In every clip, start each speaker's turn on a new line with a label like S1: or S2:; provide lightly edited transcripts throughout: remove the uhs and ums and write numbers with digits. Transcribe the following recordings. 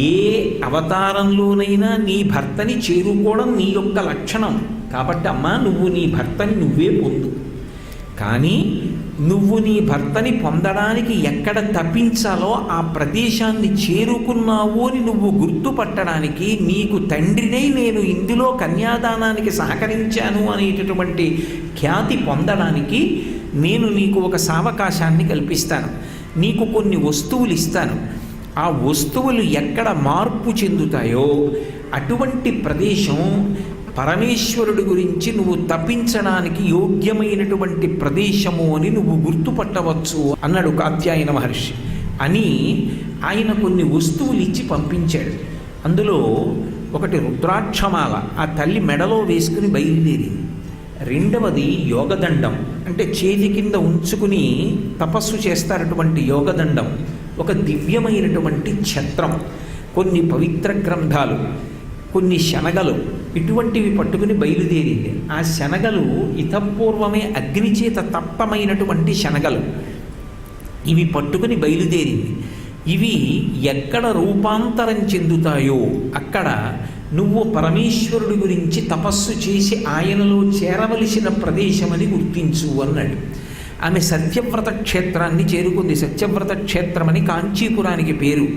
S1: ఏ అవతారంలోనైనా నీ భర్తని చేరుకోవడం నీ యొక్క లక్షణం. కాబట్టి అమ్మా, నువ్వు నీ భర్తని నువ్వే పొందు. కానీ నువ్వు నీ భర్తని పొందడానికి ఎక్కడ తప్పించాలో ఆ ప్రదేశాన్ని చేరుకున్నావు అని నువ్వు గుర్తుపట్టడానికి, నీకు తండ్రినై నేను ఇందులో కన్యాదానానికి సహకరించాను అనేటటువంటి ఖ్యాతి పొందడానికి నేను నీకు ఒక సావకాశాన్ని కల్పిస్తాను. నీకు కొన్ని వస్తువులు ఇస్తాను. ఆ వస్తువులు ఎక్కడ మార్పు చెందుతాయో అటువంటి ప్రదేశం పరమేశ్వరుడి గురించి నువ్వు తప్పించడానికి యోగ్యమైనటువంటి ప్రదేశము అని నువ్వు గుర్తుపట్టవచ్చు అన్నాడు కాత్యాయన మహర్షి. అని ఆయన కొన్ని వస్తువులు ఇచ్చి పంపించాడు. అందులో ఒకటి రుద్రాక్షమాల, ఆ తల్లి మెడలో వేసుకుని బయలుదేరింది. రెండవది యోగదండం, అంటే చేతి కింద ఉంచుకుని తపస్సు చేస్తారటువంటి యోగదండం. ఒక దివ్యమైనటువంటి ఛత్రం, కొన్ని పవిత్ర గ్రంథాలు, కొన్ని శనగలు, ఇటువంటివి పట్టుకుని బయలుదేరింది. ఆ శనగలు ఇతపూర్వమే అగ్నిచేత తప్తమైనటువంటి శనగలు. ఇవి పట్టుకుని బయలుదేరింది. ఇవి ఎక్కడ రూపాంతరం చెందుతాయో అక్కడ నువ్వు పరమేశ్వరుడి గురించి తపస్సు చేసి ఆయనలో చేరవలసిన ప్రదేశమని గుర్తించు అన్నాడు. ఆమె సత్యవ్రత క్షేత్రాన్ని చేరుకుంది. సత్యవ్రత క్షేత్రమని కాంచీపురానికి పేరు.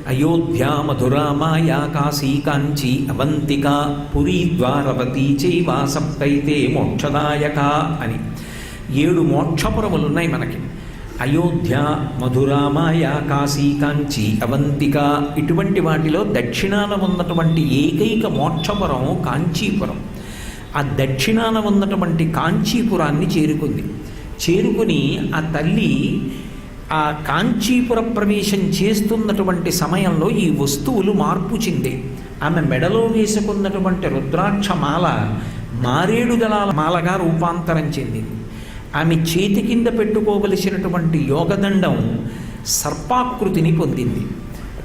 S1: అయోధ్య, మధుర, మాయా, కాశీ, కాంచీ, అవంతిక, పురీ, ద్వారవతి చైవ సప్తైతే మోక్షదాయక అని 7 మోక్షపురములు ఉన్నాయి మనకి. అయోధ్య, మధుర, మాయా, కాశీ, కాంచీ, అవంతిక, ఇటువంటి వాటిలో దక్షిణాన ఉన్నటువంటి ఏకైక మోక్షపురం కాంచీపురం. ఆ దక్షిణాన ఉన్నటువంటి కాంచీపురాన్ని చేరుకుంది. చేరుకుని ఆ తల్లి ఆ కాంచీపుర ప్రవేశం చేస్తున్నటువంటి సమయంలో ఈ వస్తువులు మార్పు చెందే. ఆమె మెడలో వేసుకున్నటువంటి రుద్రాక్ష మాల మారేడు దళాల మాలగా రూపాంతరం చెందింది. ఆమె చేతి కింద పెట్టుకోవలసినటువంటి యోగదండం సర్పాకృతిని పొందింది,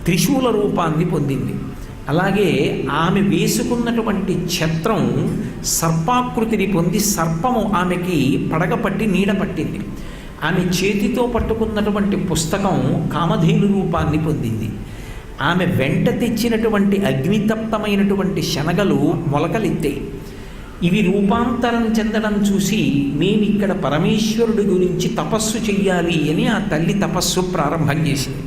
S1: త్రిశూల రూపాన్ని పొందింది. అలాగే ఆమె వేసుకున్నటువంటి ఛత్రం సర్పాకృతిని పొంది సర్పము ఆమెకి పడగపట్టి నీడ పట్టింది. ఆమె చేతితో పట్టుకున్నటువంటి పుస్తకం కామధేను రూపాన్ని పొందింది. ఆమె వెంట తెచ్చినటువంటి అగ్నితప్తమైనటువంటి శనగలు మొలకలెత్తాయి. ఇవి రూపాంతరం చెందడం చూసి మేమిక్కడ పరమేశ్వరుడి గురించి తపస్సు చెయ్యాలి అని ఆ తల్లి తపస్సు ప్రారంభం చేసింది.